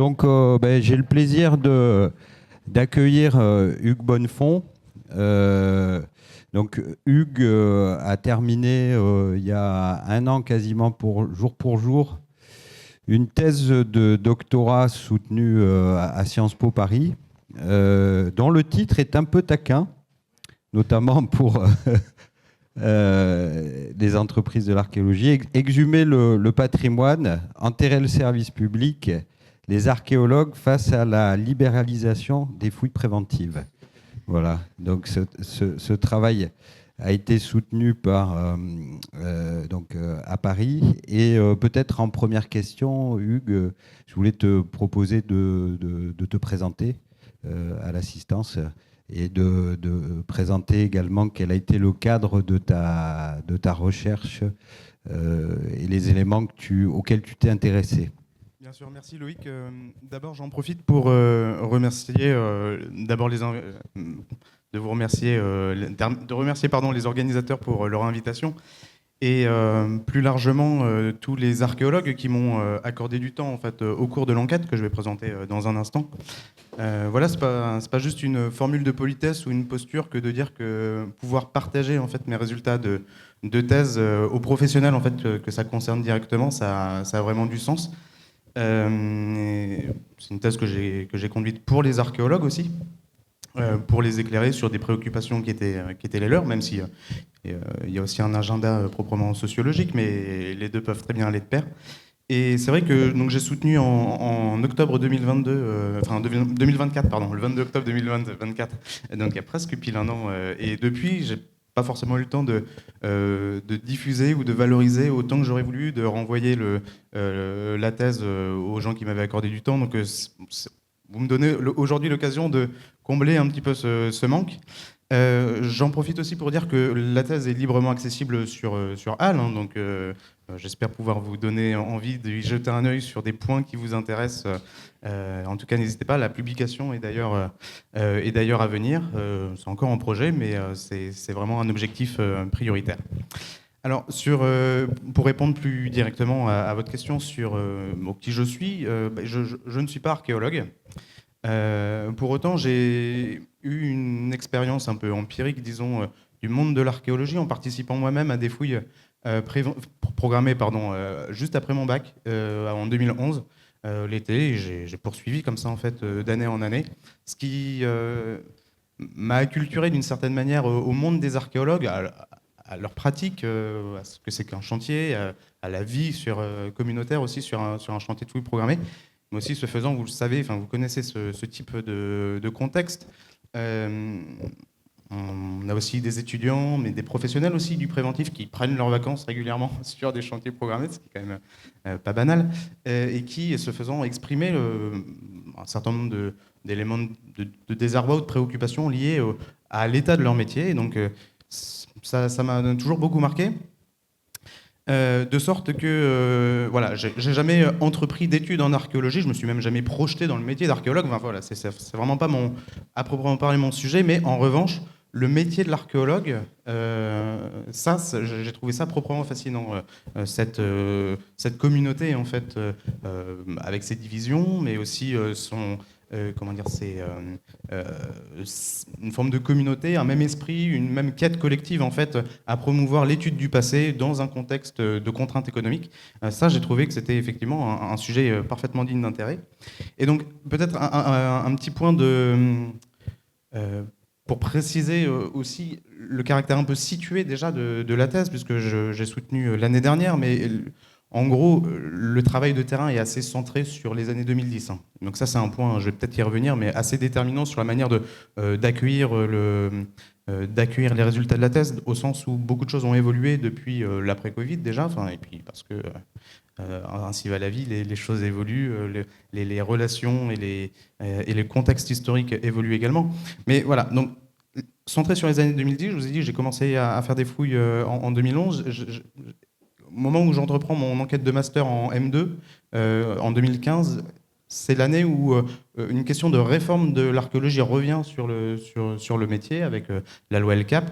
Donc, j'ai le plaisir d'accueillir Hugues Bonnefond. Euh, donc, Hugues a terminé il y a un an quasiment pour jour une thèse de doctorat soutenue à Sciences Po Paris, dont le titre est un peu taquin, notamment pour des entreprises de l'archéologie. Exhumer le patrimoine, enterrer le service public, les archéologues face à la libéralisation des fouilles préventives. Voilà, donc ce travail a été soutenu à Paris. Et peut-être en première question, Hugues, je voulais te proposer de te présenter à l'assistance et de présenter également quel a été le cadre de ta recherche et les éléments auxquels tu t'es intéressé. Bien sûr, merci Loïc. D'abord, j'en profite pour remercier de vous remercier, de remercier les organisateurs pour leur invitation et plus largement tous les archéologues qui m'ont accordé du temps en fait au cours de l'enquête que je vais présenter dans un instant. Voilà, c'est pas juste une formule de politesse ou une posture que de dire que pouvoir partager en fait mes résultats de thèse aux professionnels en fait que ça concerne directement, ça a vraiment du sens. C'est une thèse que j'ai conduite pour les archéologues aussi, pour les éclairer sur des préoccupations qui étaient les leurs, même si il y a aussi un agenda proprement sociologique, mais les deux peuvent très bien aller de pair. Et c'est vrai que donc, j'ai soutenu en octobre 2024, pardon, le 22 octobre 2024, donc il y a presque pile un an, et depuis, j'ai pas forcément eu le temps de diffuser ou de valoriser autant que j'aurais voulu, de renvoyer la thèse aux gens qui m'avaient accordé du temps. Donc vous me donnez aujourd'hui l'occasion de combler un petit peu ce manque. J'en profite aussi pour dire que la thèse est librement accessible sur HAL, hein, donc j'espère pouvoir vous donner envie d'y jeter un œil sur des points qui vous intéressent. En tout cas, n'hésitez pas, la publication est d'ailleurs à venir. C'est encore en projet, mais c'est vraiment un objectif prioritaire. Alors, pour répondre plus directement à votre question sur qui je suis, je ne suis pas archéologue. Pour autant, j'ai eu une expérience un peu empirique, disons, du monde de l'archéologie en participant moi-même à des fouilles programmées juste après mon bac en 2011, l'été. Et j'ai poursuivi comme ça en fait d'année en année, ce qui m'a acculturé d'une certaine manière au monde des archéologues, à leur pratique, à ce que c'est qu'un chantier, à la vie communautaire aussi sur un chantier de fouilles programmé. Mais aussi, ce faisant, vous le savez, vous connaissez ce type de contexte. On a aussi des étudiants, mais des professionnels aussi du préventif qui prennent leurs vacances régulièrement sur des chantiers programmés, ce qui est quand même pas banal, et qui, ce faisant, exprimaient un certain nombre d'éléments de désarroi ou de préoccupation liés à l'état de leur métier. Et donc, ça m'a toujours beaucoup marqué. De sorte que, voilà, j'ai jamais entrepris d'études en archéologie, je me suis même jamais projeté dans le métier d'archéologue. Voilà, c'est vraiment pas à proprement parler mon sujet, mais en revanche, le métier de l'archéologue, j'ai trouvé ça proprement fascinant, cette communauté en fait, avec ses divisions, mais aussi c'est une forme de communauté, un même esprit, une même quête collective en fait, à promouvoir l'étude du passé dans un contexte de contraintes économiques. Ça, j'ai trouvé que c'était effectivement un sujet parfaitement digne d'intérêt. Et donc, peut-être un petit point pour préciser aussi le caractère un peu situé déjà de la thèse, puisque j'ai soutenu l'année dernière, mais en gros, le travail de terrain est assez centré sur les années 2010. Donc ça, c'est un point, je vais peut-être y revenir, mais assez déterminant sur la manière d'accueillir les résultats de la thèse, au sens où beaucoup de choses ont évolué depuis l'après-Covid déjà, et puis parce que ainsi va la vie, les choses évoluent, les relations et les contextes historiques évoluent également. Mais voilà, donc centré sur les années 2010, je vous ai dit, j'ai commencé à faire des fouilles en 2011. Au moment où j'entreprends mon enquête de master en M2, en 2015, c'est l'année où une question de réforme de l'archéologie revient sur le métier avec la loi LCAP,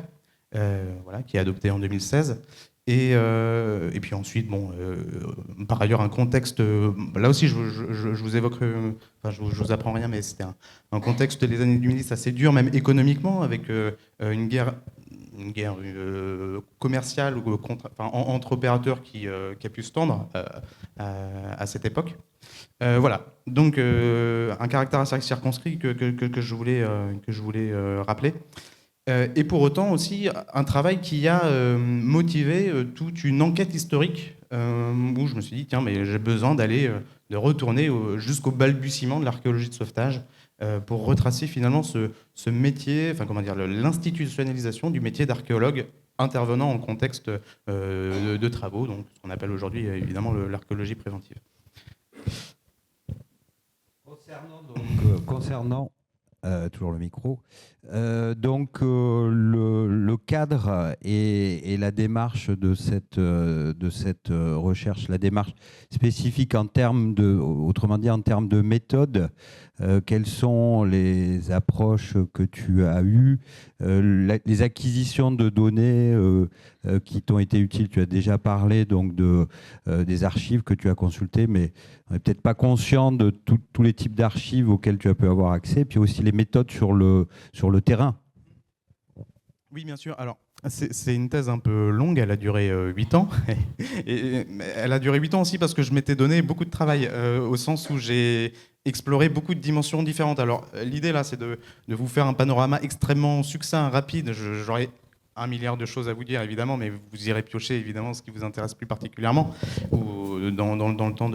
qui est adoptée en 2016. Et puis ensuite, bon, par ailleurs, un contexte. Là aussi, je vous évoque. Enfin, je vous apprends rien, mais c'était un contexte des années 2010 assez dur, même économiquement, avec une guerre commerciale ou entre opérateurs qui a pu se tendre à cette époque. Voilà. Donc, un caractère assez circonscrit que je voulais rappeler. Et pour autant aussi un travail qui a motivé toute une enquête historique où je me suis dit tiens mais j'ai besoin de retourner jusqu'au balbutiement de l'archéologie de sauvetage pour retracer finalement ce métier, enfin comment dire, l'institutionnalisation du métier d'archéologue intervenant en contexte de travaux, donc ce qu'on appelle aujourd'hui évidemment l'archéologie préventive. Concernant toujours le micro. Le cadre et la démarche de cette recherche, la démarche spécifique en termes autrement dit en termes de méthode, quelles sont les approches que tu as eues, les acquisitions de données qui t'ont été utiles. Tu as déjà parlé donc des archives que tu as consultées, mais on n'est peut-être pas conscient de tous les types d'archives auxquelles tu as pu avoir accès, puis aussi les méthodes sur le terrain. Oui, bien sûr. Alors, c'est une thèse un peu longue, elle a duré 8 ans. Et elle a duré 8 ans aussi parce que je m'étais donné beaucoup de travail, au sens où j'ai exploré beaucoup de dimensions différentes. Alors, l'idée là, c'est de vous faire un panorama extrêmement succinct, rapide. J'aurais 1 milliard de choses à vous dire, évidemment, mais vous irez piocher, évidemment, ce qui vous intéresse plus particulièrement. Ou dans le temps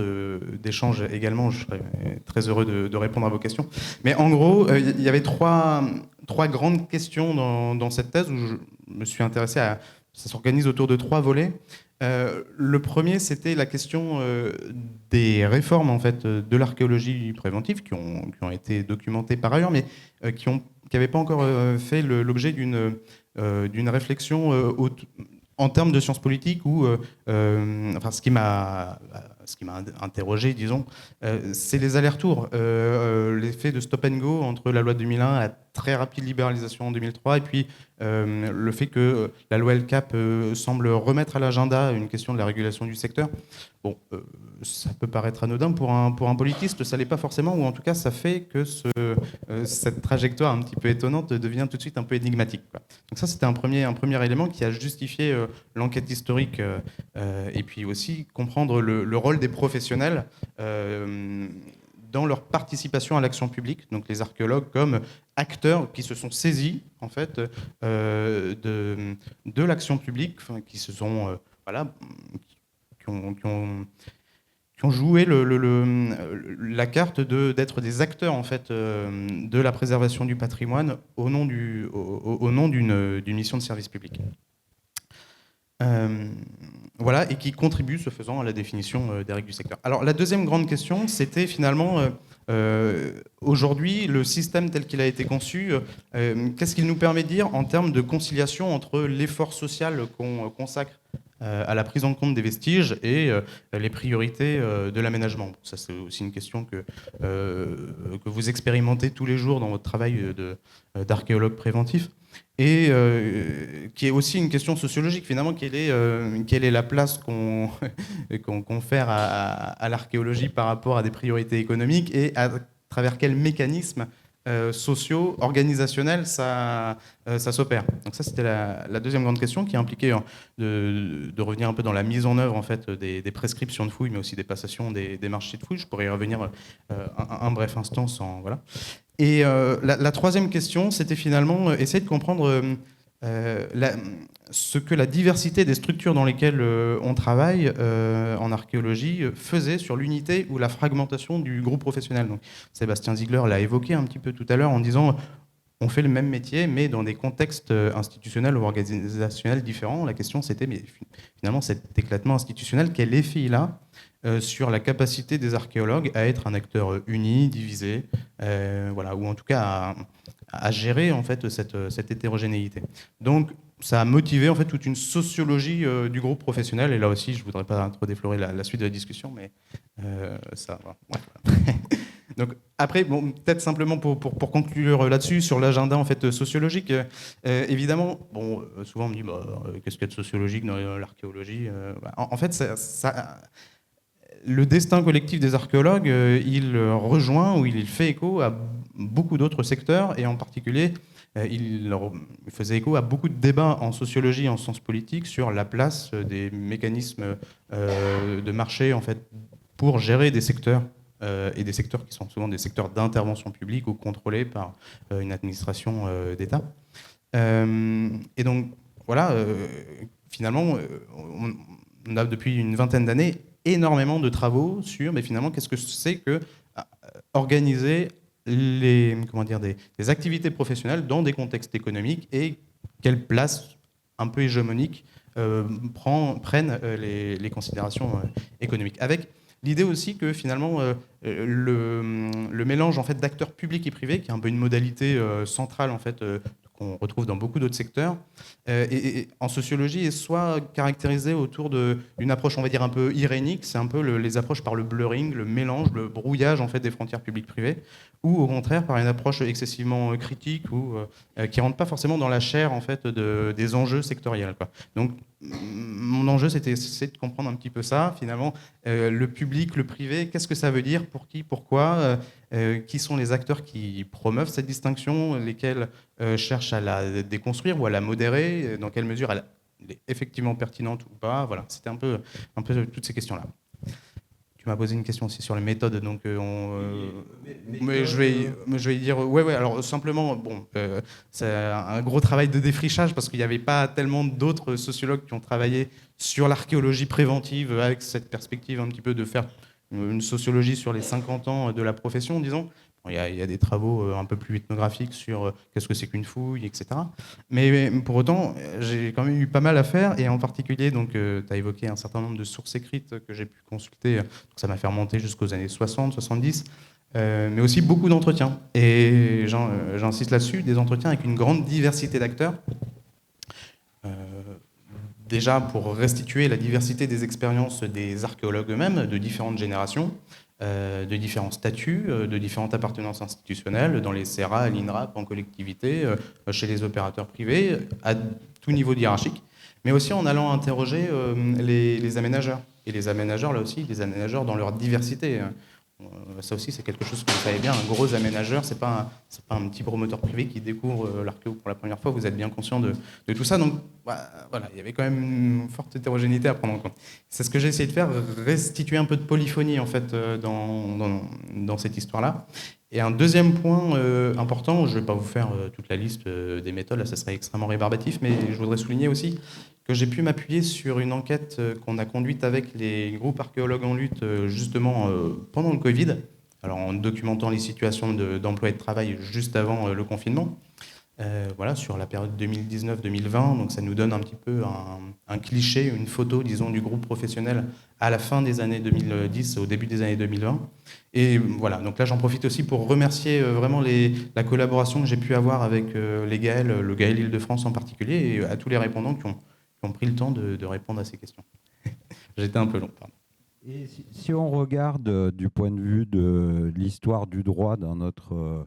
d'échange également, je serais très heureux de répondre à vos questions. Mais en gros, il y avait trois grandes questions dans cette thèse où je me suis intéressé à... Ça s'organise autour de 3 volets. Le premier, c'était la question des réformes en fait, de l'archéologie préventive qui ont été documentées par ailleurs, mais qui n'avaient pas encore fait l'objet d'une réflexion en termes de sciences politiques ou enfin ce qui m'a interrogé, disons, c'est les allers-retours, l'effet de stop and go entre la loi de 2001, la très rapide libéralisation en 2003, et puis le fait que la loi LCAP semble remettre à l'agenda une question de la régulation du secteur. Bon, ça peut paraître anodin pour un politiste, ça l'est pas forcément, ou en tout cas ça fait que cette trajectoire un petit peu étonnante devient tout de suite un peu énigmatique, quoi. Donc ça, c'était un premier élément qui a justifié l'enquête historique, et puis aussi comprendre le rôle des professionnels dans leur participation à l'action publique, donc les archéologues comme acteurs qui se sont saisis en fait de l'action publique, enfin, qui se sont voilà, qui ont joué la carte d'être des acteurs en fait de la préservation du patrimoine au nom d'une mission de service public. Voilà, et qui contribue, ce faisant, à la définition des règles du secteur. Alors, la deuxième grande question, c'était finalement, aujourd'hui, le système tel qu'il a été conçu, qu'est-ce qu'il nous permet de dire en termes de conciliation entre l'effort social qu'on consacre à la prise en compte des vestiges et les priorités de l'aménagement. Ça, c'est aussi une question que vous expérimentez tous les jours dans votre travail d'archéologue préventif. Et qui est aussi une question sociologique, finalement, quelle est la place qu'on confère à l'archéologie par rapport à des priorités économiques et à travers quels mécanismes sociaux, organisationnels, ça s'opère. Donc ça, c'était la deuxième grande question qui impliquait de revenir un peu dans la mise en œuvre en fait, des prescriptions de fouilles, mais aussi des passations des marchés de fouilles. Je pourrais y revenir un bref instant sans... Voilà. Et la troisième question, c'était finalement essayer de comprendre ce que la diversité des structures dans lesquelles on travaille en archéologie faisait sur l'unité ou la fragmentation du groupe professionnel. Donc, Sébastien Ziegler l'a évoqué un petit peu tout à l'heure en disant on fait le même métier, mais dans des contextes institutionnels ou organisationnels différents. La question, c'était, mais finalement, cet éclatement institutionnel, quel effet il a sur la capacité des archéologues à être un acteur uni, divisé, voilà, ou en tout cas à gérer en fait, cette hétérogénéité. Donc, ça a motivé en fait, toute une sociologie du groupe professionnel. Et là aussi, je ne voudrais pas trop déflorer la suite de la discussion, mais ça... Ouais, voilà. Donc, Après, bon, peut-être simplement pour conclure là-dessus, sur l'agenda en fait sociologique, évidemment, bon, souvent on me dit qu'est-ce qu'il y a de sociologique dans l'archéologie en fait, le destin collectif des archéologues, il rejoint ou il fait écho à beaucoup d'autres secteurs, et en particulier, il faisait écho à beaucoup de débats en sociologie et en sciences politiques sur la place des mécanismes de marché en fait, pour gérer des secteurs, et des secteurs qui sont souvent des secteurs d'intervention publique ou contrôlés par une administration d'État. Et donc, voilà, finalement, on a depuis une vingtaine d'années énormément de travaux sur, mais finalement, qu'est-ce que c'est que organiser comment dire, des activités professionnelles dans des contextes économiques, et quelle place un peu hégémonique prennent les considérations économiques. Avec l'idée aussi que finalement, le mélange en fait, d'acteurs publics et privés, qui est un peu une modalité centrale en fait, qu'on retrouve dans beaucoup d'autres secteurs, et en sociologie est soit caractérisé autour d'une approche, on va dire, un peu irénique, c'est un peu les approches par le blurring, le mélange, le brouillage en fait, des frontières publiques-privées, ou au contraire par une approche excessivement critique, ou qui ne rentre pas forcément dans la chair en fait, des enjeux sectoriels, quoi. Donc mon enjeu, c'est de comprendre un petit peu ça, finalement, le public, le privé, qu'est-ce que ça veut dire, pour qui, pourquoi, qui sont les acteurs qui promeuvent cette distinction, lesquels cherchent à la déconstruire ou à la modérer, dans quelle mesure elle est effectivement pertinente ou pas. Voilà, c'était un peu toutes ces questions-là. Tu m'as posé une question aussi sur les méthodes, donc mais je vais y dire ouais. Alors simplement, bon, c'est un gros travail de défrichage, parce qu'il n'y avait pas tellement d'autres sociologues qui ont travaillé sur l'archéologie préventive avec cette perspective un petit peu de faire une sociologie sur les 50 ans de la profession, disons. Bon, il y a des travaux un peu plus ethnographiques sur qu'est-ce que c'est qu'une fouille, etc. Mais pour autant, j'ai quand même eu pas mal à faire, et en particulier, donc, tu as évoqué un certain nombre de sources écrites que j'ai pu consulter. Donc ça m'a fait remonter jusqu'aux années 60, 70, mais aussi beaucoup d'entretiens. Et j'insiste là-dessus, des entretiens avec une grande diversité d'acteurs. Déjà pour restituer la diversité des expériences des archéologues eux-mêmes, de différentes générations, de différents statuts, de différentes appartenances institutionnelles, dans les CERA, l'INRAP, en collectivité, chez les opérateurs privés, à tout niveau hiérarchique, mais aussi en allant interroger les aménageurs. Et les aménageurs, là aussi, les aménageurs dans leur diversité. Ça aussi, c'est quelque chose que vous savez bien, un gros aménageur, c'est pas un petit promoteur privé qui découvre l'archéo pour la première fois, vous êtes bien conscient de tout ça. Donc voilà, il y avait quand même une forte hétérogénéité à prendre en compte. C'est ce que j'ai essayé de faire, restituer un peu de polyphonie en fait, dans cette histoire-là. Et un deuxième point important, je ne vais pas vous faire toute la liste des méthodes, là ça serait extrêmement rébarbatif, mais je voudrais souligner aussi que j'ai pu m'appuyer sur une enquête qu'on a conduite avec les groupes archéologues en lutte justement pendant le Covid, alors en documentant les situations d'emploi et de travail juste avant le confinement, voilà, sur la période 2019-2020. Donc ça nous donne un petit peu un cliché, une photo, disons, du groupe professionnel à la fin des années 2010, au début des années 2020. Et voilà, donc là j'en profite aussi pour remercier vraiment la collaboration que j'ai pu avoir avec les GAEL, le GAEL Île-de-France en particulier, et à tous les répondants qui ont pris le temps de répondre à ces questions. J'étais un peu long, pardon. Et si on regarde du point de vue de l'histoire du droit dans notre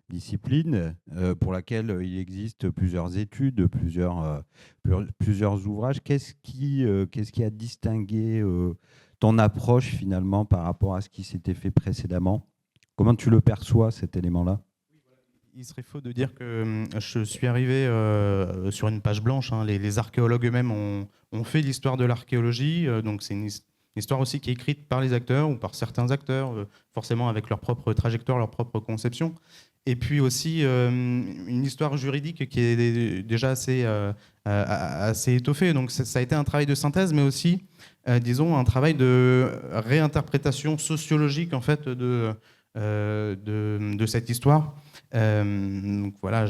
discipline, pour laquelle il existe plusieurs études, plusieurs ouvrages, qu'est-ce qui a distingué ton approche finalement par rapport à ce qui s'était fait précédemment? Comment tu le perçois, cet élément-là? Il serait faux de dire que je suis arrivé sur une page blanche, hein. Les archéologues eux-mêmes ont fait l'histoire de l'archéologie, donc c'est une histoire aussi qui est écrite par les acteurs ou par certains acteurs, forcément avec leur propre trajectoire, leur propre conception. Et puis aussi une histoire juridique qui est déjà assez étoffée. Donc ça a été un travail de synthèse, mais aussi, disons, un travail de réinterprétation sociologique en fait, de cette histoire. Donc voilà,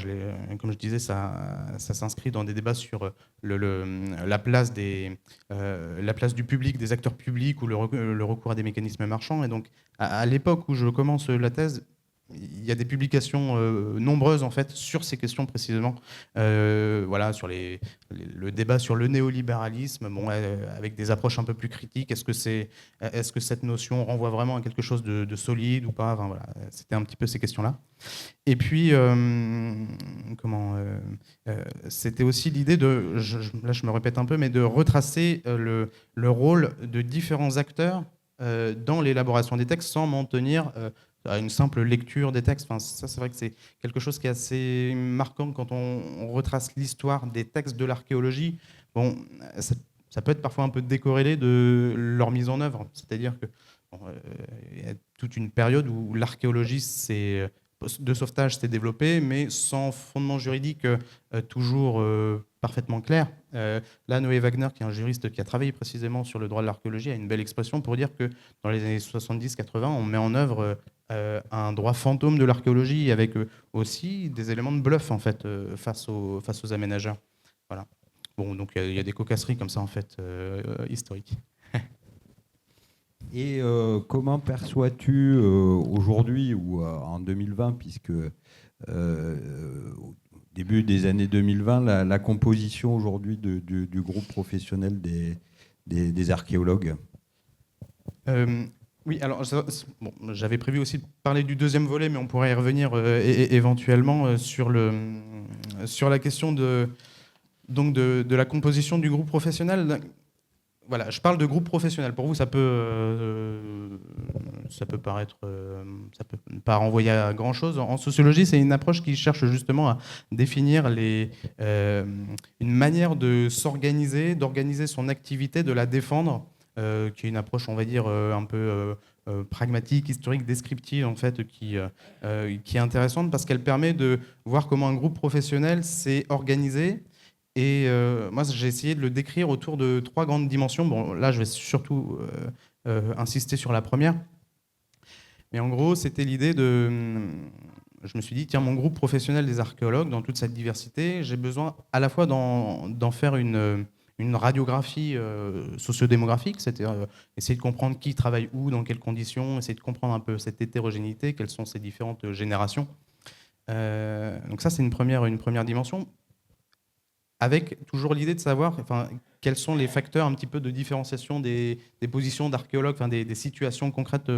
comme je disais, ça s'inscrit dans des débats sur la place du public, des acteurs publics, ou le recours à des mécanismes marchands. Et donc, à l'époque où je commence la thèse, il y a des publications nombreuses en fait sur ces questions précisément. Voilà, sur le débat sur le néolibéralisme, bon, avec des approches un peu plus critiques. Est-ce que cette notion renvoie vraiment à quelque chose de solide ou pas? Enfin, voilà, c'était un petit peu ces questions-là. Et puis, c'était aussi l'idée de, là je me répète un peu, mais de retracer le rôle de différents acteurs dans l'élaboration des textes sans m'en tenir à une simple lecture des textes. Enfin, ça, c'est vrai que c'est quelque chose qui est assez marquant quand on retrace l'histoire des textes de l'archéologie. Bon, ça peut être parfois un peu décorrélé de leur mise en œuvre. C'est-à-dire que bon, y a toute une période où l'archéologie de sauvetage s'est développée, mais sans fondement juridique toujours parfaitement clair. Là, Noé Wagner, qui est un juriste qui a travaillé précisément sur le droit de l'archéologie, a une belle expression pour dire que dans les années 70-80, on met en œuvre un droit fantôme de l'archéologie avec aussi des éléments de bluff en fait, face aux aménageurs. Voilà. Bon, donc il y a des cocasseries comme ça en fait, historiques. Et comment perçois-tu aujourd'hui ou en 2020, puisque au début des années 2020, la composition aujourd'hui du groupe professionnel des archéologues? Oui, alors bon, j'avais prévu aussi de parler du deuxième volet, mais on pourrait y revenir éventuellement sur la question donc de la composition du groupe professionnel. Voilà, je parle de groupe professionnel. Pour vous, ça peut paraître, ça peut pas renvoyer à grand chose. En sociologie, c'est une approche qui cherche justement à définir une manière de s'organiser, d'organiser son activité, de la défendre, qui est une approche, on va dire, un peu pragmatique, historique, descriptive, en fait, qui est intéressante parce qu'elle permet de voir comment un groupe professionnel s'est organisé. Et moi, j'ai essayé de le décrire autour de 3 grandes dimensions. Bon, là, je vais surtout insister sur la première. Mais en gros, c'était l'idée je me suis dit, tiens, mon groupe professionnel des archéologues, dans toute cette diversité, j'ai besoin à la fois d'en faire une radiographie sociodémographique, c'est-à-dire essayer de comprendre qui travaille où, dans quelles conditions, essayer de comprendre un peu cette hétérogénéité, quelles sont ces différentes générations. Donc ça, c'est une première dimension, avec toujours l'idée de savoir quels sont les facteurs un petit peu de différenciation des positions d'archéologues, des situations concrètes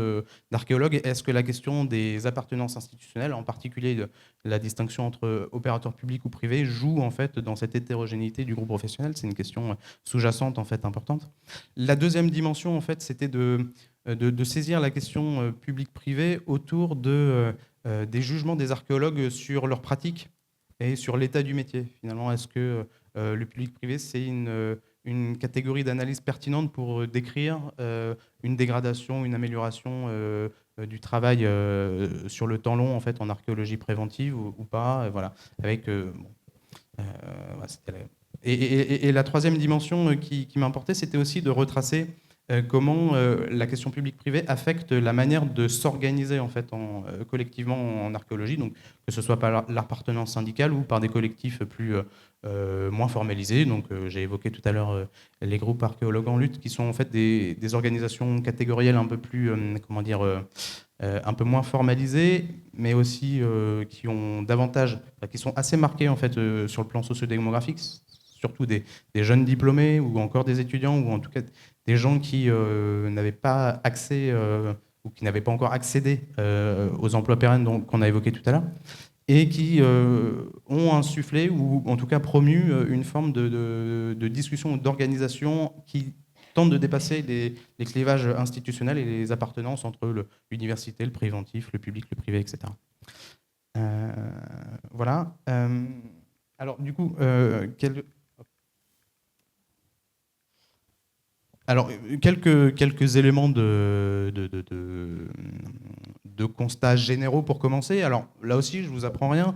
d'archéologues. Est-ce que la question des appartenances institutionnelles, en particulier la distinction entre opérateurs publics ou privés, joue en fait dans cette hétérogénéité du groupe professionnel? C'est une question sous-jacente en fait importante. La deuxième dimension en fait, c'était de saisir la question publique-privée autour des jugements des archéologues sur leurs pratiques et sur l'état du métier. Finalement, est-ce que le public-privé, c'est une catégorie d'analyse pertinente pour décrire une dégradation, une amélioration du travail sur le temps long en fait, en archéologie préventive ou pas, voilà. Avec, et la troisième dimension qui m'importait, c'était aussi de retracer comment la question publique-privée affecte la manière de s'organiser en fait, collectivement en archéologie, donc que ce soit par l'appartenance syndicale ou par des collectifs moins formalisés. Donc, j'ai évoqué tout à l'heure les groupes archéologues en lutte, qui sont en fait des organisations catégorielles un peu plus, un peu moins formalisées, mais aussi qui ont qui sont assez marquées en fait sur le plan sociodémographique, surtout des jeunes diplômés ou encore des étudiants ou en tout cas des gens qui n'avaient pas accès ou qui n'avaient pas encore accédé aux emplois pérennes qu'on a évoqués tout à l'heure, et qui ont insufflé ou en tout cas promu une forme de discussion ou d'organisation qui tente de dépasser les clivages institutionnels et les appartenances entre l'université, le préventif, le public, le privé, etc. Voilà. Alors du coup, alors, quelques éléments de constats généraux pour commencer. Alors, là aussi, je ne vous apprends rien.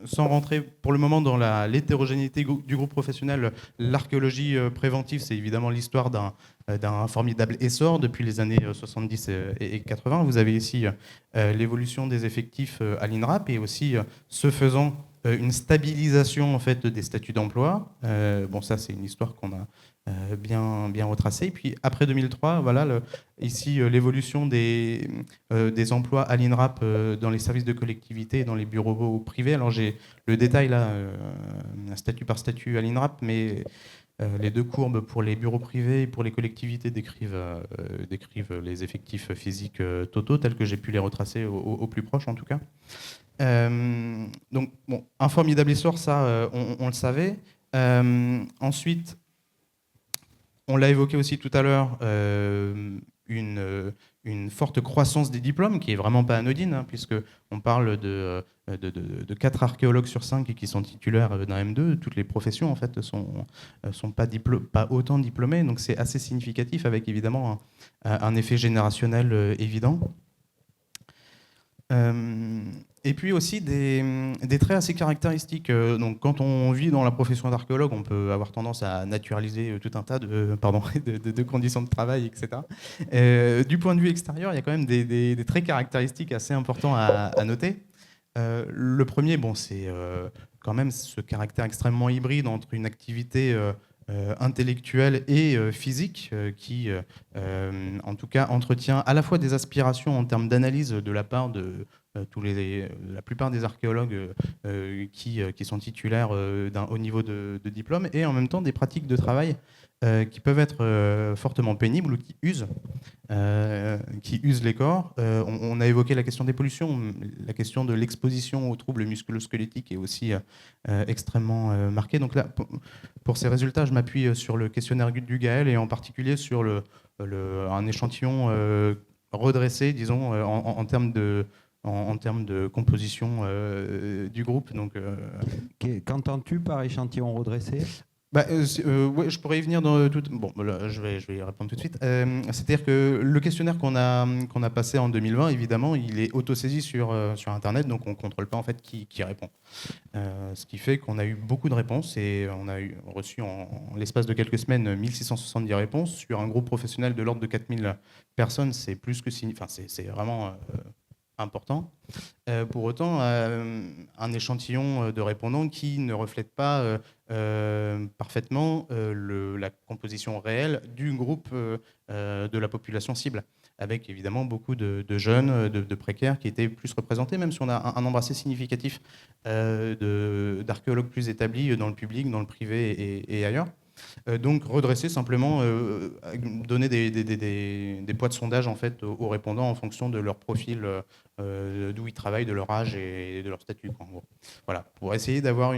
Sans rentrer pour le moment dans l'hétérogénéité du groupe professionnel, l'archéologie préventive, c'est évidemment l'histoire d'un formidable essor depuis les années 70 et 80. Vous avez ici l'évolution des effectifs à l'INRAP et aussi, ce faisant, une stabilisation en fait, des statuts d'emploi. Bon, ça, c'est une histoire qu'on a bien retracé. Et puis après 2003, voilà, ici l'évolution des emplois à l'INRAP dans les services de collectivité et dans les bureaux privés. Alors j'ai le détail là, statut par statut à l'INRAP, mais les deux courbes pour les bureaux privés et pour les collectivités décrivent les effectifs physiques totaux, tels que j'ai pu les retracer au plus proche en tout cas. Donc, bon, un formidable essor, ça, on le savait. Ensuite, on l'a évoqué aussi tout à l'heure, une forte croissance des diplômes, qui est vraiment pas anodine, hein, puisqu'on parle de 4 archéologues sur 5 qui sont titulaires d'un M2. Toutes les professions, en fait, sont pas autant diplômées, donc c'est assez significatif, avec évidemment un effet générationnel évident. Et puis aussi des traits assez caractéristiques. Donc, quand on vit dans la profession d'archéologue, on peut avoir tendance à naturaliser tout un tas de conditions de travail, etc. Du point de vue extérieur, il y a quand même des traits caractéristiques assez importants à noter. Le premier, bon, c'est quand même ce caractère extrêmement hybride entre une activité intellectuelle et physique qui, en tout cas, entretient à la fois des aspirations en termes d'analyse de la part de la plupart des archéologues qui sont titulaires d'un haut niveau de diplôme, et en même temps des pratiques de travail qui peuvent être fortement pénibles ou qui usent les corps. On a évoqué la question des pollutions, la question de l'exposition aux troubles musculo-squelettiques est aussi extrêmement marquée. Donc là, pour ces résultats, je m'appuie sur le questionnaire du Gaël et en particulier sur un échantillon redressé, disons, en termes de composition du groupe. Donc, Qu'entends-tu par échantillon redressé ? Ouais, je pourrais y venir dans tout. Bon, là, je vais y répondre tout de suite. C'est-à-dire que le questionnaire qu'on a passé en 2020, évidemment, il est autosaisi sur Internet, donc on ne contrôle pas en fait qui répond. Ce qui fait qu'on a eu beaucoup de réponses et on a reçu en l'espace de quelques semaines 1670 réponses sur un groupe professionnel de l'ordre de 4000 personnes. C'est plus que c'est vraiment important. Pour autant, un échantillon de répondants qui ne reflète pas parfaitement la composition réelle du groupe de la population cible, avec évidemment beaucoup de jeunes, de précaires qui étaient plus représentés, même si on a un nombre assez significatif d'archéologues plus établis dans le public, dans le privé et ailleurs. Donc redresser simplement, donner des poids de sondage en fait aux répondants en fonction de leur profil, d'où ils travaillent, de leur âge et de leur statut, en gros. Voilà, pour essayer d'avoir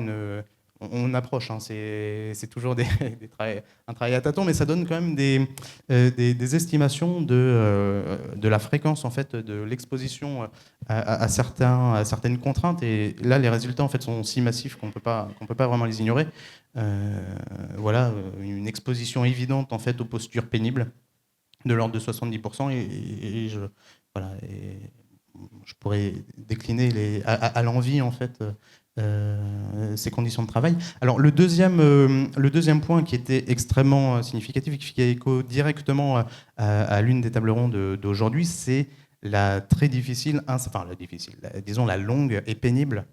on approche, hein, c'est toujours un travail à tâtons, mais ça donne quand même des estimations de la fréquence en fait de l'exposition à certaines contraintes. Et là, les résultats en fait sont si massifs qu'on peut pas vraiment les ignorer. Voilà, une exposition évidente en fait aux postures pénibles de l'ordre de 70%, et je pourrais décliner à l'envie en fait ces conditions de travail. Alors le deuxième point qui était extrêmement significatif et qui fait écho directement à l'une des tables rondes d'aujourd'hui, c'est la très difficile, disons la longue et pénible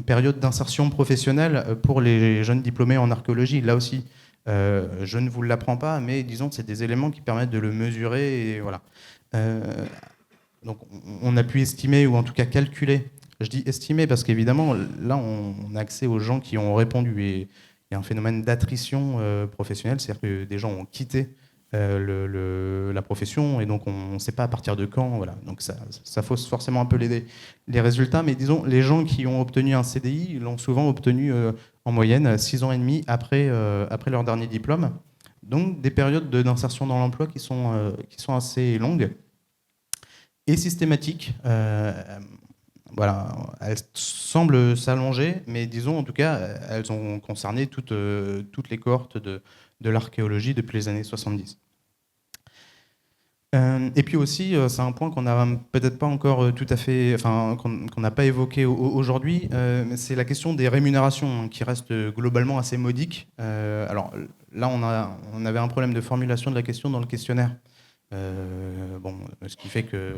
période d'insertion professionnelle pour les jeunes diplômés en archéologie. Là aussi, je ne vous l'apprends pas, mais disons que c'est des éléments qui permettent de le mesurer. Et voilà. Donc on a pu estimer, ou en tout cas calculer, je dis estimer parce qu'évidemment, là, on a accès aux gens qui ont répondu. Et il y a un phénomène d'attrition professionnelle, c'est-à-dire que des gens ont quitté la profession, et donc on ne sait pas à partir de quand. Voilà. Donc ça fausse forcément un peu les résultats, mais disons, les gens qui ont obtenu un CDI l'ont souvent obtenu en moyenne 6 ans et demi après leur dernier diplôme. Donc des périodes d'insertion dans l'emploi qui sont assez longues et systématiques. Voilà, elles semblent s'allonger, mais disons en tout cas, elles ont concerné toutes les cohortes de l'archéologie depuis les années 70. Et puis aussi, c'est un point qu'on n'a peut-être pas encore tout à fait, enfin qu'on n'a pas évoqué aujourd'hui, c'est la question des rémunérations, hein, qui reste globalement assez modique. Alors là, on avait un problème de formulation de la question dans le questionnaire. Bon, ce qui fait que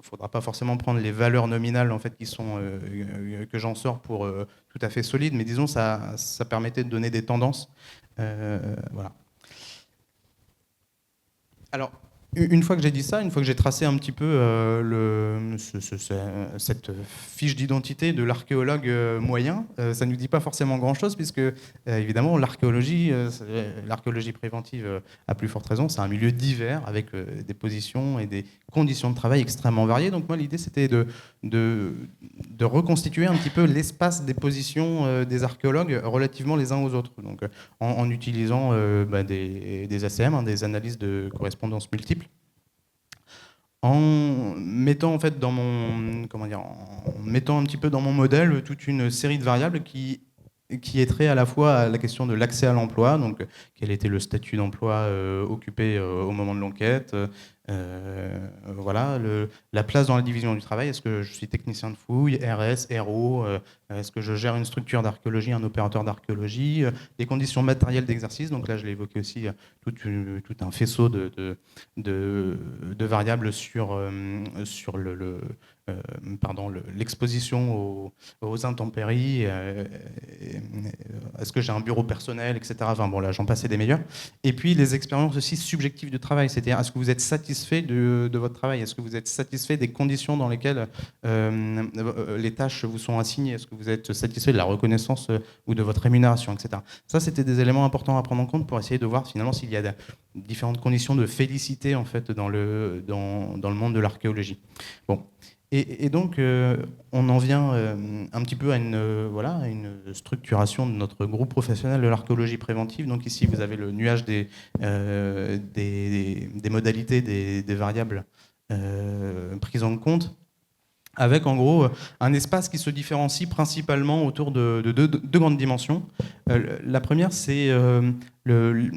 faudra pas forcément prendre les valeurs nominales en fait qui sont que j'en sors pour tout à fait solides, mais disons ça permettait de donner des tendances. Voilà. Alors, une fois que j'ai dit ça, une fois que j'ai tracé un petit peu cette fiche d'identité de l'archéologue moyen, ça ne nous dit pas forcément grand-chose, puisque évidemment l'archéologie préventive, à plus forte raison, c'est un milieu divers, avec des positions et des conditions de travail extrêmement variées. Donc moi, l'idée, c'était de reconstituer un petit peu l'espace des positions des archéologues relativement les uns aux autres. Donc en utilisant des ACM, hein, des analyses de correspondance multiples, en mettant en fait dans mon en mettant un petit peu dans mon modèle toute une série de variables qui est trait à la fois à la question de l'accès à l'emploi, donc quel était le statut d'emploi occupé au moment de l'enquête, voilà, la place dans la division du travail, est-ce que je suis technicien de fouille, RS, RO, est-ce que je gère une structure d'archéologie, un opérateur d'archéologie, les conditions matérielles d'exercice, donc là je l'ai évoqué aussi, tout un faisceau de variables sur l'exposition aux intempéries, est-ce que j'ai un bureau personnel, etc. Enfin bon, là, j'en passais des meilleurs. Et puis les expériences aussi subjectives du travail, c'est-à-dire est-ce que vous êtes satisfait de votre travail, est-ce que vous êtes satisfait des conditions dans lesquelles les tâches vous sont assignées, est-ce que vous êtes satisfait de la reconnaissance ou de votre rémunération, etc. Ça, c'était des éléments importants à prendre en compte pour essayer de voir finalement s'il y a différentes conditions de félicité en fait dans le monde de l'archéologie. Bon. Et donc, on en vient un petit peu à une structuration de notre groupe professionnel de l'archéologie préventive. Donc ici, vous avez le nuage des modalités, des variables prises en compte, avec en gros un espace qui se différencie principalement autour de deux grandes dimensions. La première, c'est une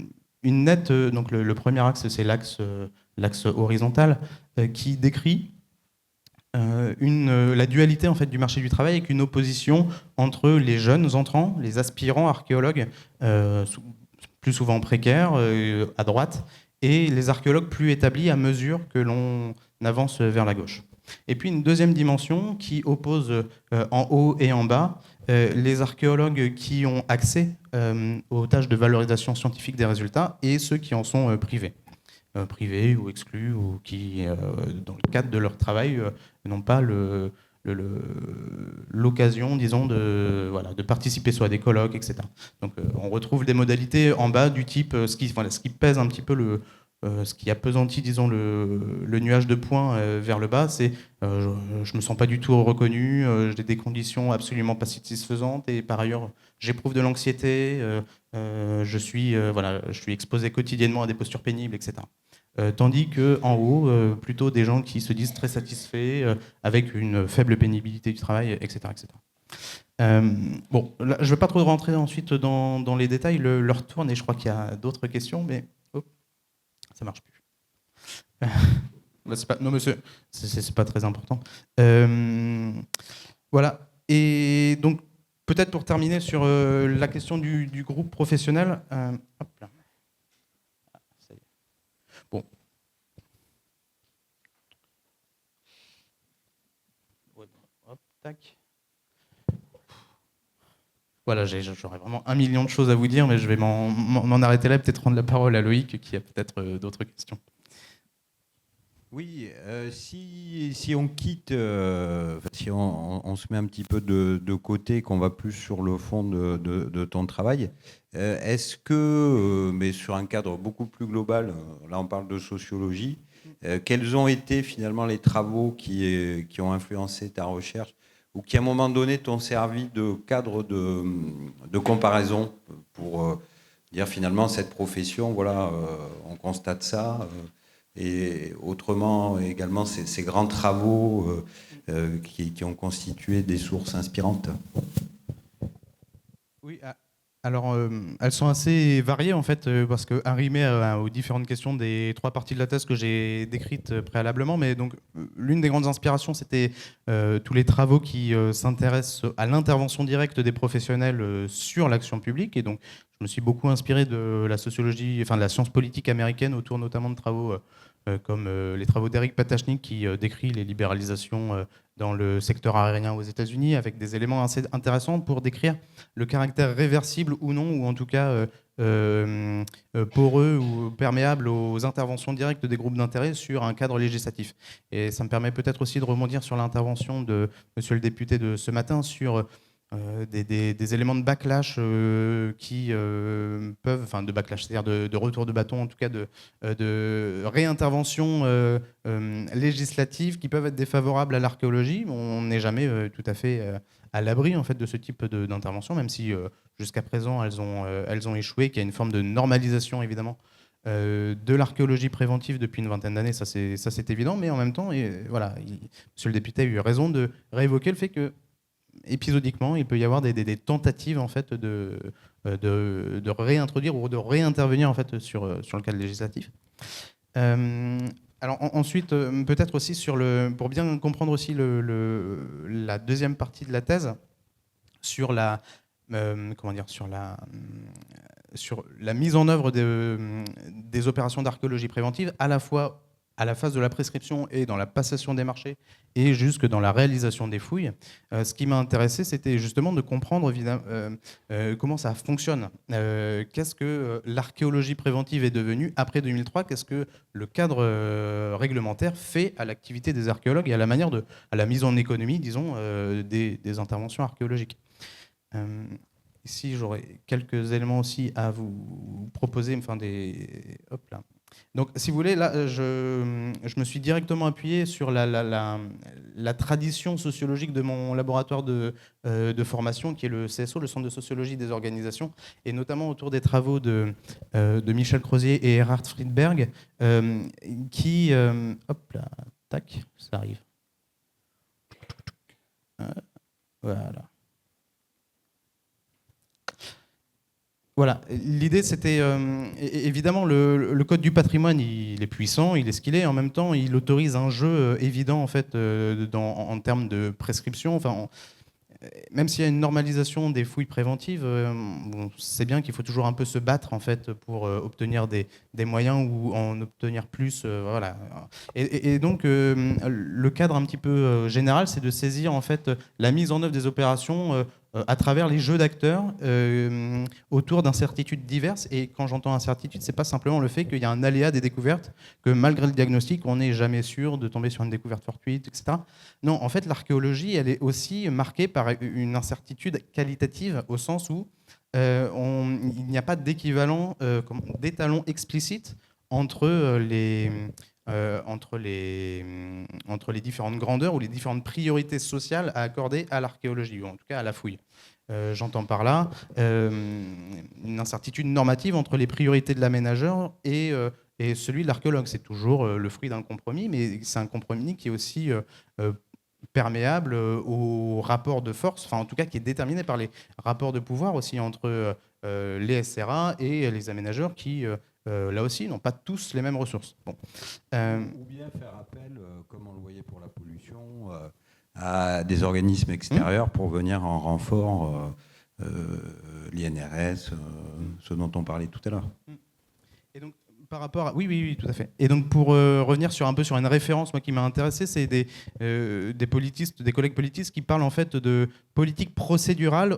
nette... donc le premier axe, c'est l'axe horizontal qui décrit la dualité en fait, du marché du travail, avec une opposition entre les jeunes entrants, les aspirants archéologues, plus souvent précaires, à droite, et les archéologues plus établis à mesure que l'on avance vers la gauche. Et puis une deuxième dimension qui oppose en haut et en bas les archéologues qui ont accès aux tâches de valorisation scientifique des résultats et ceux qui en sont privés. Privés ou exclus, ou qui, dans le cadre de leur travail, n'ont pas l'occasion, disons, de participer soit à des colloques, etc. Donc on retrouve des modalités en bas du type, ce qui pèse un petit peu ce qui appesantit, disons, le nuage de points vers le bas, c'est je me sens pas du tout reconnu, j'ai des conditions absolument pas satisfaisantes, et par ailleurs j'éprouve de l'anxiété, je suis exposé quotidiennement à des postures pénibles, etc. Tandis qu'en haut, plutôt des gens qui se disent très satisfaits, avec une faible pénibilité du travail, etc. etc. Bon, là, je ne vais pas trop rentrer ensuite dans les détails, l'heure tourne et je crois qu'il y a d'autres questions, mais ça ne marche plus. Non, monsieur, c'est pas très important. Voilà, et donc peut-être pour terminer sur la question du groupe professionnel, hop là. Bon. Hop, tac. Voilà, j'aurais vraiment 1 million de choses à vous dire, mais je vais m'en arrêter là, peut-être rendre la parole à Loïc, qui a peut-être d'autres questions. Oui, si on quitte, si on se met un petit peu de côté, qu'on va plus sur le fond de ton travail, est-ce que, mais sur un cadre beaucoup plus global, là on parle de sociologie, quels ont été finalement les travaux qui ont influencé ta recherche, ou qui à un moment donné t'ont servi de cadre de comparaison pour dire finalement cette profession, voilà, on constate ça, et autrement également ces grands travaux qui ont constitué des sources inspirantes. Oui, alors elles sont assez variées en fait, parce que arrimées aux différentes questions des 3 parties de la thèse que j'ai décrites préalablement, mais donc l'une des grandes inspirations, c'était tous les travaux qui s'intéressent à l'intervention directe des professionnels sur l'action publique, et donc je me suis beaucoup inspiré de la sociologie, enfin de la science politique américaine, autour notamment de travaux comme les travaux d'Eric Patachnik qui décrit les libéralisations dans le secteur aérien aux États-Unis, avec des éléments assez intéressants pour décrire le caractère réversible ou non, ou en tout cas poreux ou perméable aux interventions directes des groupes d'intérêt sur un cadre législatif. Et ça me permet peut-être aussi de rebondir sur l'intervention de monsieur le député de ce matin sur des éléments de backlash qui peuvent, enfin de backlash, c'est-à-dire de retour de bâton, en tout cas de réintervention législative qui peuvent être défavorables à l'archéologie. On n'est jamais tout à fait à l'abri en fait de ce type d'intervention, même si jusqu'à présent elles ont échoué, qu'il y a une forme de normalisation évidemment de l'archéologie préventive depuis une vingtaine d'années, ça c'est évident, mais en même temps, voilà, monsieur le député a eu raison de réévoquer le fait que épisodiquement, il peut y avoir des tentatives en fait de réintroduire ou de réintervenir en fait sur le cadre législatif. Alors ensuite, peut-être aussi pour bien comprendre aussi la deuxième partie de la thèse sur sur la mise en œuvre des opérations d'archéologie préventive, à la fois à la phase de la prescription et dans la passation des marchés et jusque dans la réalisation des fouilles. Ce qui m'a intéressé, c'était justement de comprendre comment ça fonctionne. Qu'est-ce que l'archéologie préventive est devenue après 2003 ? Qu'est-ce que le cadre réglementaire fait à l'activité des archéologues et à la mise en économie, disons, des interventions archéologiques. Ici, j'aurais quelques éléments aussi à vous proposer. Hop là. Donc, si vous voulez, là, je me suis directement appuyé sur la tradition sociologique de mon laboratoire de formation, qui est le CSO, le Centre de sociologie des organisations, et notamment autour des travaux de Michel Crozier et Erhard Friedberg, qui... hop là, tac, ça arrive. Voilà. Voilà, l'idée c'était, évidemment le code du patrimoine il est puissant, il est ce qu'il est, en même temps il autorise un jeu évident en fait en termes de prescription, même s'il y a une normalisation des fouilles préventives, c'est bien qu'il faut toujours un peu se battre en fait pour obtenir des moyens ou en obtenir plus, voilà. Et donc le cadre un petit peu général, c'est de saisir en fait la mise en œuvre des opérations à travers les jeux d'acteurs autour d'incertitudes diverses. Et quand j'entends incertitude, c'est pas simplement le fait qu'il y a un aléa des découvertes, que malgré le diagnostic, on n'est jamais sûr de tomber sur une découverte fortuite, etc. Non, en fait, l'archéologie, elle est aussi marquée par une incertitude qualitative, au sens où il n'y a pas d'équivalent, d'étalon explicite entre les différentes grandeurs ou les différentes priorités sociales à accorder à l'archéologie, ou en tout cas à la fouille. J'entends par là une incertitude normative entre les priorités de l'aménageur et celui de l'archéologue. C'est toujours le fruit d'un compromis, mais c'est un compromis qui est aussi perméable au rapport de force, en tout cas qui est déterminé par les rapports de pouvoir aussi entre les SRA et les aménageurs qui... là aussi, n'ont pas tous les mêmes ressources. Bon. Ou bien faire appel, comme on le voyait pour la pollution, à des organismes extérieurs pour venir en renfort, l'INRS, ce dont on parlait tout à l'heure. Et donc, par rapport à... Oui, tout à fait. Et donc, pour revenir sur une référence moi, qui m'a intéressé, c'est des politistes, des collègues politistes qui parlent en fait de politique procédurale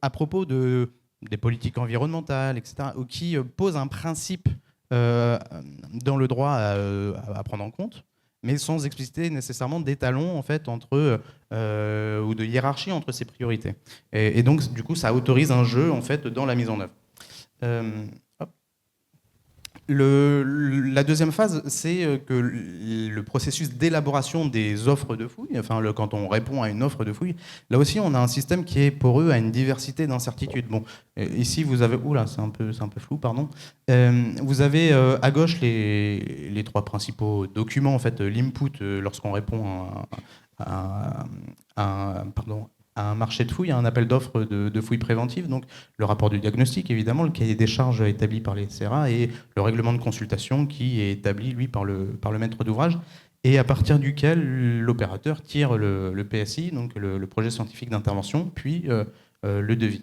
à propos des politiques environnementales, etc., ou qui posent un principe dans le droit à prendre en compte, mais sans expliciter nécessairement d'étalons en fait, ou de hiérarchie entre ces priorités. Et donc, du coup, ça autorise un jeu en fait, dans la mise en œuvre. La deuxième phase, c'est que le processus d'élaboration des offres de fouilles, quand on répond à une offre de fouilles, là aussi on a un système qui est poreux à une diversité d'incertitudes. Bon, ici vous avez, oula, c'est un peu flou, pardon. Vous avez à gauche les trois principaux documents, en fait, l'input lorsqu'on répond à un marché de fouilles, à un appel d'offres de fouilles préventives, donc le rapport du diagnostic, évidemment, le cahier des charges établi par les SRA et le règlement de consultation qui est établi, lui, par le maître d'ouvrage, et à partir duquel l'opérateur tire le PSI, donc le projet scientifique d'intervention, puis le devis.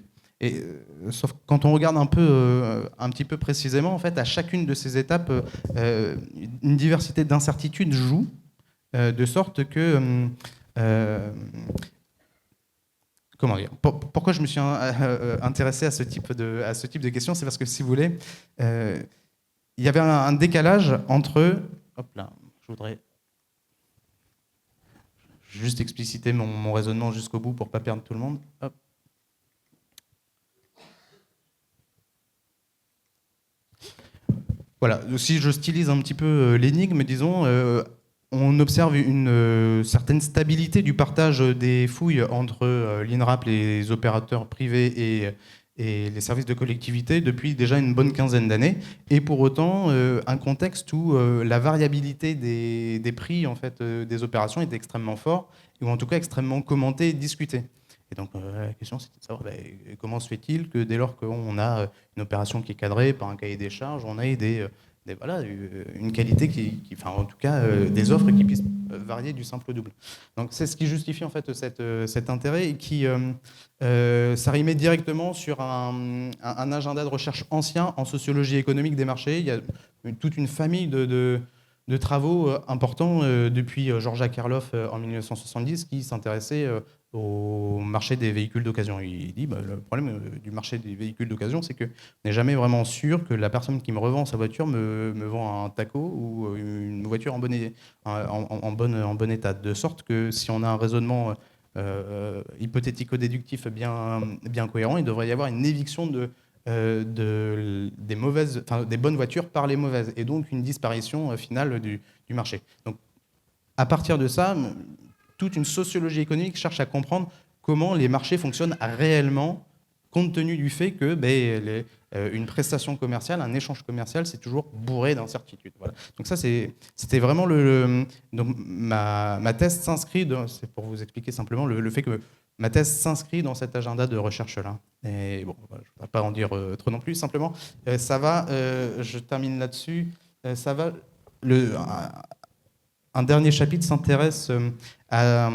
Sauf que quand on regarde un petit peu précisément, en fait, à chacune de ces étapes, une diversité d'incertitudes joue, de sorte que comment dire, pourquoi je me suis intéressé à ce type de questions, c'est parce que, si vous voulez, il y avait un décalage entre... Hop là, je voudrais juste expliciter mon raisonnement jusqu'au bout pour ne pas perdre tout le monde. Hop. Voilà, si je stylise un petit peu l'énigme, disons, on observe une certaine stabilité du partage des fouilles entre l'INRAP, les opérateurs privés et les services de collectivité depuis déjà une bonne quinzaine d'années. Et pour autant, un contexte où la variabilité des prix en fait, des opérations est extrêmement fort, ou en tout cas extrêmement commentée et discutée. Et donc la question, c'était de savoir comment se fait-il que dès lors qu'on a une opération qui est cadrée par un cahier des charges, on ait voilà, une qualité enfin en tout cas des offres qui puissent varier du simple au double. Donc c'est ce qui justifie en fait cet intérêt et qui s'arrimait directement sur un agenda de recherche ancien en sociologie économique des marchés. Il y a toute une famille de travaux importants depuis Georges Karloff en 1970 qui s'intéressait au marché des véhicules d'occasion. Il dit le problème du marché des véhicules d'occasion, c'est qu'on n'est jamais vraiment sûr que la personne qui me revend sa voiture me vend un taco ou une voiture en bon état. De sorte que si on a un raisonnement hypothético-déductif bien cohérent, il devrait y avoir une éviction des bonnes voitures par les mauvaises, et donc une disparition finale du marché. Donc, à partir de ça, toute une sociologie économique cherche à comprendre comment les marchés fonctionnent réellement, compte tenu du fait que une prestation commerciale, un échange commercial, c'est toujours bourré d'incertitudes. Voilà. Donc ça, c'était vraiment donc ma thèse s'inscrit, c'est pour vous expliquer simplement le fait que ma thèse s'inscrit dans cet agenda de recherche-là. Et bon, je ne vais pas en dire trop non plus, simplement, ça va, je termine là-dessus, ça va... Un dernier chapitre s'intéresse à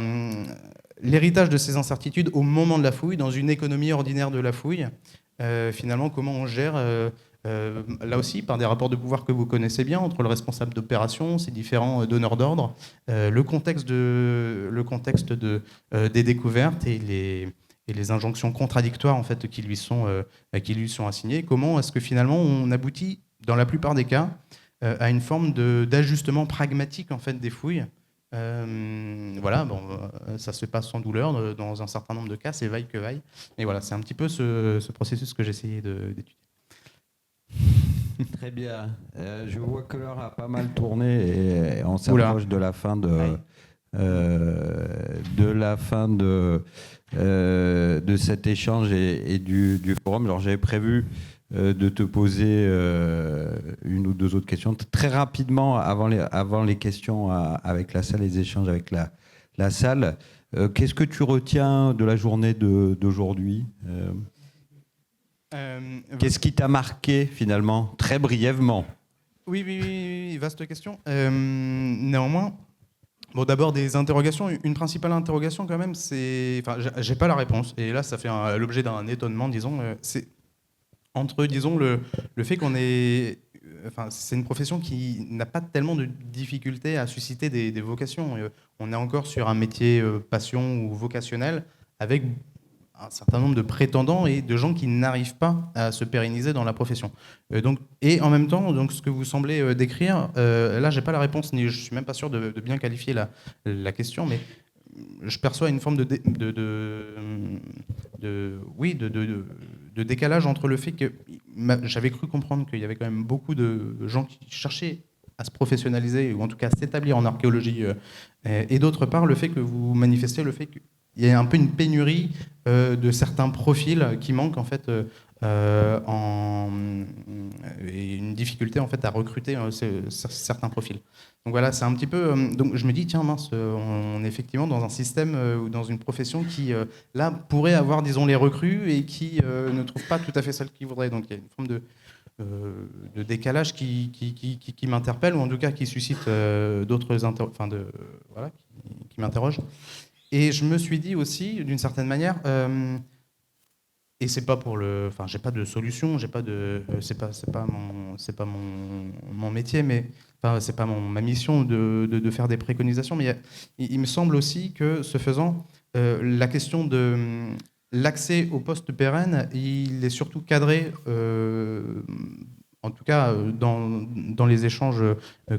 l'héritage de ces incertitudes au moment de la fouille, dans une économie ordinaire de la fouille. Finalement, comment on gère, là aussi, par des rapports de pouvoir que vous connaissez bien, entre le responsable d'opération, ses différents donneurs d'ordre, le contexte des découvertes et les injonctions contradictoires en fait, qui lui sont assignées. Comment est-ce que finalement on aboutit, dans la plupart des cas, à une forme d'ajustement pragmatique en fait, des fouilles. Voilà, bon, ça se passe sans douleur dans un certain nombre de cas, c'est vaille que vaille. Et voilà, c'est un petit peu ce processus que j'essayais d'étudier. Très bien. Je vois que l'heure a pas mal tourné et on s'approche de la fin de cet échange et du forum. Alors j'avais prévu de te poser une ou deux autres questions très rapidement avant les questions avec la salle, les échanges avec la salle. Qu'est-ce que tu retiens de la journée d'aujourd'hui ? Qu'est-ce qui t'a marqué finalement, très brièvement ? Oui, vaste question. Néanmoins, bon, d'abord des interrogations. Une principale interrogation quand même, c'est, enfin, j'ai pas la réponse. Et là, ça fait l'objet d'un étonnement, disons. C'est entre, disons, le fait qu'on est... Enfin, c'est une profession qui n'a pas tellement de difficultés à susciter des vocations. On est encore sur un métier passion ou vocationnel, avec un certain nombre de prétendants et de gens qui n'arrivent pas à se pérenniser dans la profession. Et en même temps, donc, ce que vous semblez décrire, là, j'ai pas la réponse, ni je suis même pas sûr de bien qualifier la question, mais je perçois une forme de décalage entre le fait que j'avais cru comprendre qu'il y avait quand même beaucoup de gens qui cherchaient à se professionnaliser, ou en tout cas à s'établir en archéologie, et d'autre part le fait que vous manifestez le fait qu'il y a un peu une pénurie de certains profils qui manquent en fait, et une difficulté en fait à recruter certains profils. Donc voilà, c'est un petit peu. Donc je me dis, tiens, mince, on est effectivement dans un système ou dans une profession qui, là, pourrait avoir, disons, les recrues et qui ne trouve pas tout à fait celle qu'ils voudraient. Donc il y a une forme de décalage qui m'interpelle, ou en tout cas qui suscite qui m'interroge. Et je me suis dit aussi, d'une certaine manière, Et c'est pas pour le, enfin, j'ai pas de solution, j'ai pas de, c'est pas mon métier, mais enfin, c'est pas ma mission de faire des préconisations. Mais il me semble aussi que, ce faisant, la question de l'accès au poste pérenne, il est surtout cadré, en tout cas dans les échanges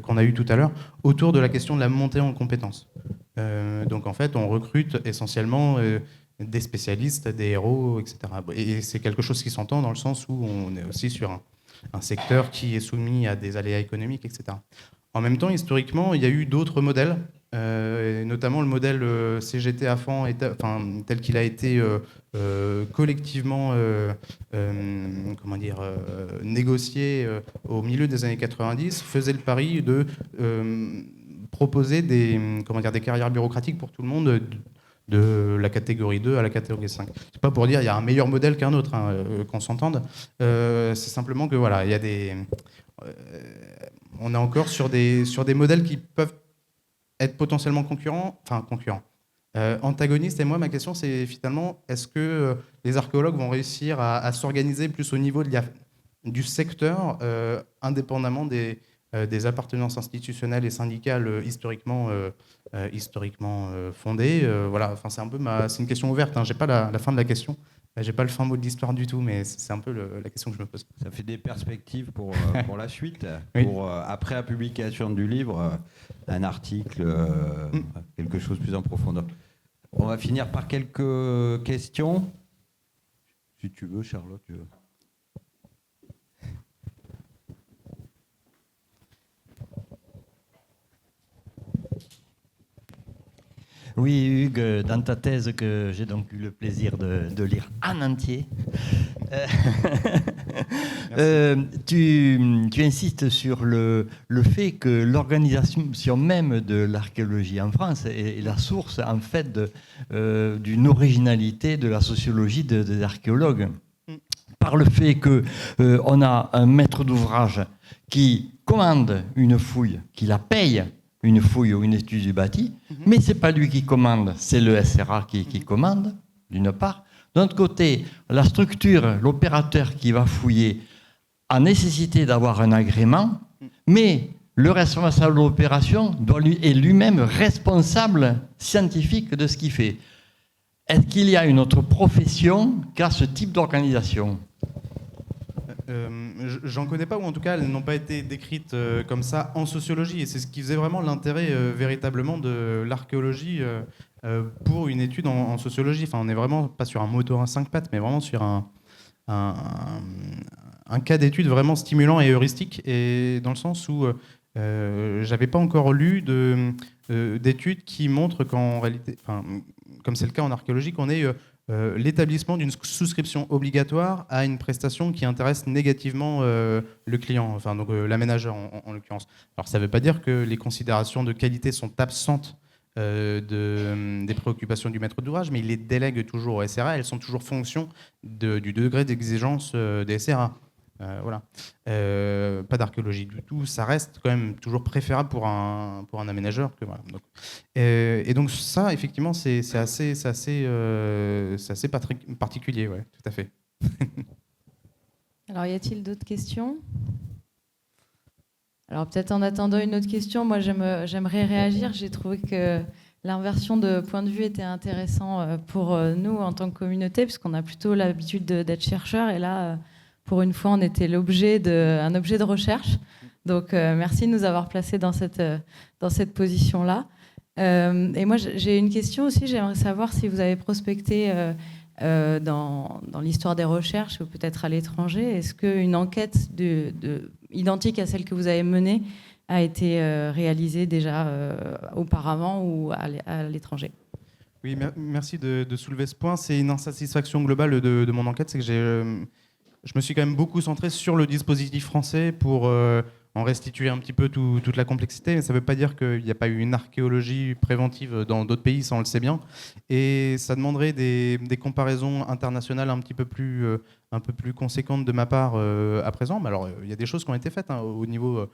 qu'on a eus tout à l'heure, autour de la question de la montée en compétences. Donc en fait, on recrute essentiellement des spécialistes, des héros, etc. Et c'est quelque chose qui s'entend dans le sens où on est aussi sur un secteur qui est soumis à des aléas économiques, etc. En même temps, historiquement, il y a eu d'autres modèles, et notamment le modèle CGT AFAN, enfin, tel qu'il a été collectivement comment dire, négocié au milieu des années 90, faisait le pari de proposer comment dire, des carrières bureaucratiques pour tout le monde, de la catégorie 2 à la catégorie 5. C'est pas pour dire qu'il y a un meilleur modèle qu'un autre, hein, qu'on s'entende. C'est simplement que voilà, il y a on est encore sur des modèles qui peuvent être potentiellement concurrents, antagonistes. Et moi, ma question, c'est finalement, est-ce que les archéologues vont réussir à s'organiser plus au niveau du secteur, indépendamment des appartenances institutionnelles et syndicales historiquement fondées. Voilà, enfin, c'est une question ouverte, hein. J'ai pas la fin de la question. J'ai pas le fin mot de l'histoire du tout, mais c'est un peu la question que je me pose. Ça fait des perspectives pour la suite, Oui. pour après la publication du livre, un article, quelque chose plus en profondeur. On va finir par quelques questions. Si tu veux, Charlotte. Oui, Hugues, dans ta thèse que j'ai donc eu le plaisir de lire en entier, tu insistes sur le fait que l'organisation même de l'archéologie en France est la source en fait d'une originalité de la sociologie des archéologues. Par le fait qu'on a un maître d'ouvrage qui commande une fouille, qui la paye, une fouille ou une étude du bâti, mais ce n'est pas lui qui commande, c'est le SRA qui commande, d'une part. D'un autre côté, la structure, l'opérateur qui va fouiller a nécessité d'avoir un agrément, mais le responsable de l'opération est lui-même responsable scientifique de ce qu'il fait. Est-ce qu'il y a une autre profession qui a ce type d'organisation ? J'en connais pas, ou en tout cas elles n'ont pas été décrites comme ça en sociologie, et c'est ce qui faisait vraiment l'intérêt véritablement de l'archéologie pour une étude en sociologie. Enfin, on n'est vraiment pas sur un moteur à 5 pattes, mais vraiment sur un cas d'étude vraiment stimulant et heuristique, et dans le sens où j'avais pas encore lu d'études qui montrent qu'en réalité, comme c'est le cas en archéologie, qu'on ait l'établissement d'une souscription obligatoire à une prestation qui intéresse négativement le client, enfin donc l'aménageur en l'occurrence. Alors ça ne veut pas dire que les considérations de qualité sont absentes des préoccupations du maître d'ouvrage, mais il les délègue toujours au SRA. Elles sont toujours fonction du degré d'exigence des SRA. Voilà. Pas d'archéologie du tout, ça reste quand même toujours préférable pour un aménageur que voilà. Donc, et donc ça, effectivement, c'est assez particulier, ouais, tout à fait. Alors, y a-t-il d'autres questions ? Alors peut-être en attendant une autre question, moi j'aimerais réagir. J'ai trouvé que l'inversion de point de vue était intéressant pour nous en tant que communauté, puisqu'on a plutôt l'habitude d'être chercheurs, et là, pour une fois, on était un objet de recherche. Donc merci de nous avoir placés dans cette position-là. Et moi j'ai une question aussi, j'aimerais savoir si vous avez prospecté dans l'histoire des recherches ou peut-être à l'étranger, est-ce qu'une enquête identique à celle que vous avez menée a été réalisée déjà auparavant ou à l'étranger ? Oui, merci de soulever ce point. C'est une insatisfaction globale de mon enquête, c'est que je me suis quand même beaucoup centré sur le dispositif français pour en restituer un petit peu toute la complexité. Mais ça ne veut pas dire qu'il n'y a pas eu une archéologie préventive dans d'autres pays, ça on le sait bien. Et ça demanderait des comparaisons internationales un peu plus conséquentes de ma part à présent. Mais alors, il y a des choses qui ont été faites, hein, au niveau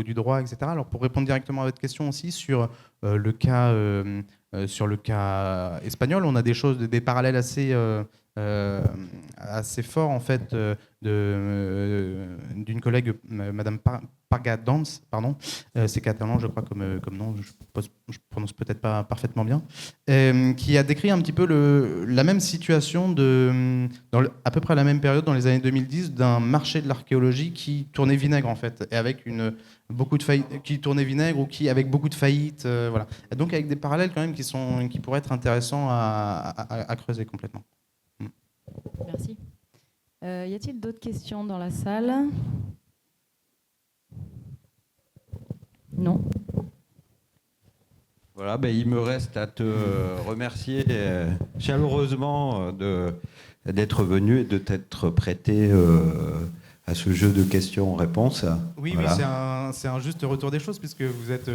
du droit, etc. Alors, pour répondre directement à votre question aussi sur le cas sur le cas espagnol, on a des choses, des parallèles assez fort en fait d'une collègue, Madame Pargadans, pardon, c'est catalan je crois comme nom, je prononce peut-être pas parfaitement bien, qui a décrit un petit peu la même situation à peu près la même période dans les années 2010 d'un marché de l'archéologie qui tournait vinaigre en fait, et avec beaucoup de faillites, qui tournait vinaigre ou qui avec beaucoup de faillites, voilà. Et donc avec des parallèles quand même qui pourraient être intéressants à creuser complètement. Merci. Y a-t-il d'autres questions dans la salle? Non. Voilà, il me reste à te remercier chaleureusement d'être venu et de t'être prêté à ce jeu de questions-réponses. Oui, voilà. Mais c'est un juste retour des choses, puisque vous êtes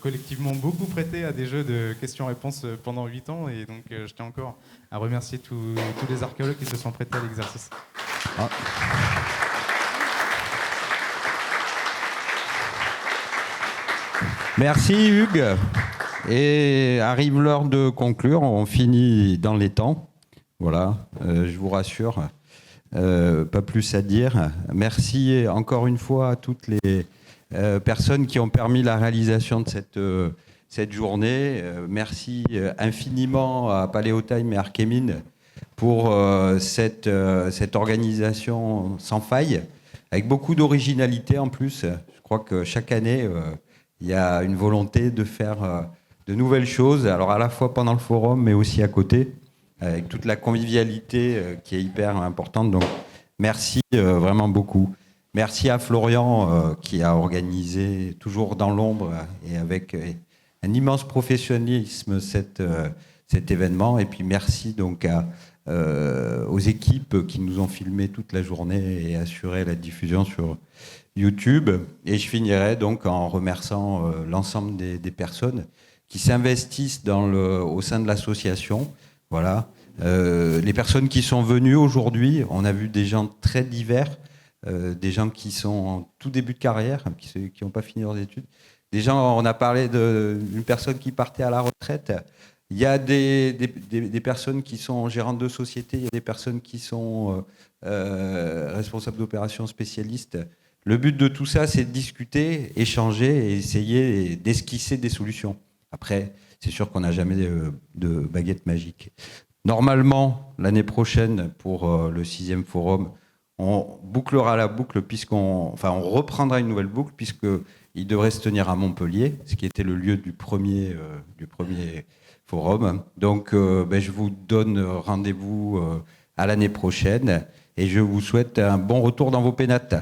collectivement beaucoup prêtés à des jeux de questions-réponses pendant 8 ans, et donc je tiens encore à remercier tous les archéologues qui se sont prêtés à l'exercice. Ah. Merci Hugues. Et arrive l'heure de conclure, on finit dans les temps. Voilà, je vous rassure. Pas plus à dire. Merci encore une fois à toutes les personnes qui ont permis la réalisation de cette journée. Merci infiniment à Paléotime et Arkémine pour cette organisation sans faille, avec beaucoup d'originalité en plus. Je crois que chaque année, il y a une volonté de faire de nouvelles choses, alors à la fois pendant le forum, mais aussi à côté, avec toute la convivialité qui est hyper importante. Donc, merci vraiment beaucoup. Merci à Florian qui a organisé, toujours dans l'ombre et avec un immense professionnalisme, cet événement. Et puis, merci donc aux équipes qui nous ont filmé toute la journée et assuré la diffusion sur YouTube. Et je finirai donc en remerciant l'ensemble des personnes qui s'investissent au sein de l'association. Voilà. Les personnes qui sont venues aujourd'hui, on a vu des gens très divers, des gens qui sont en tout début de carrière, qui n'ont pas fini leurs études. Des gens, on a parlé d'une personne qui partait à la retraite. Il y a des personnes qui sont gérantes de société, il y a des personnes qui sont responsables d'opérations spécialistes. Le but de tout ça, c'est de discuter, échanger et essayer d'esquisser des solutions. Après, c'est sûr qu'on n'a jamais de baguette magique. Normalement, l'année prochaine, pour le 6e forum, on bouclera la boucle, on reprendra une nouvelle boucle, puisqu'il devrait se tenir à Montpellier, ce qui était le lieu du premier forum. Donc, je vous donne rendez-vous à l'année prochaine, et je vous souhaite un bon retour dans vos pénates.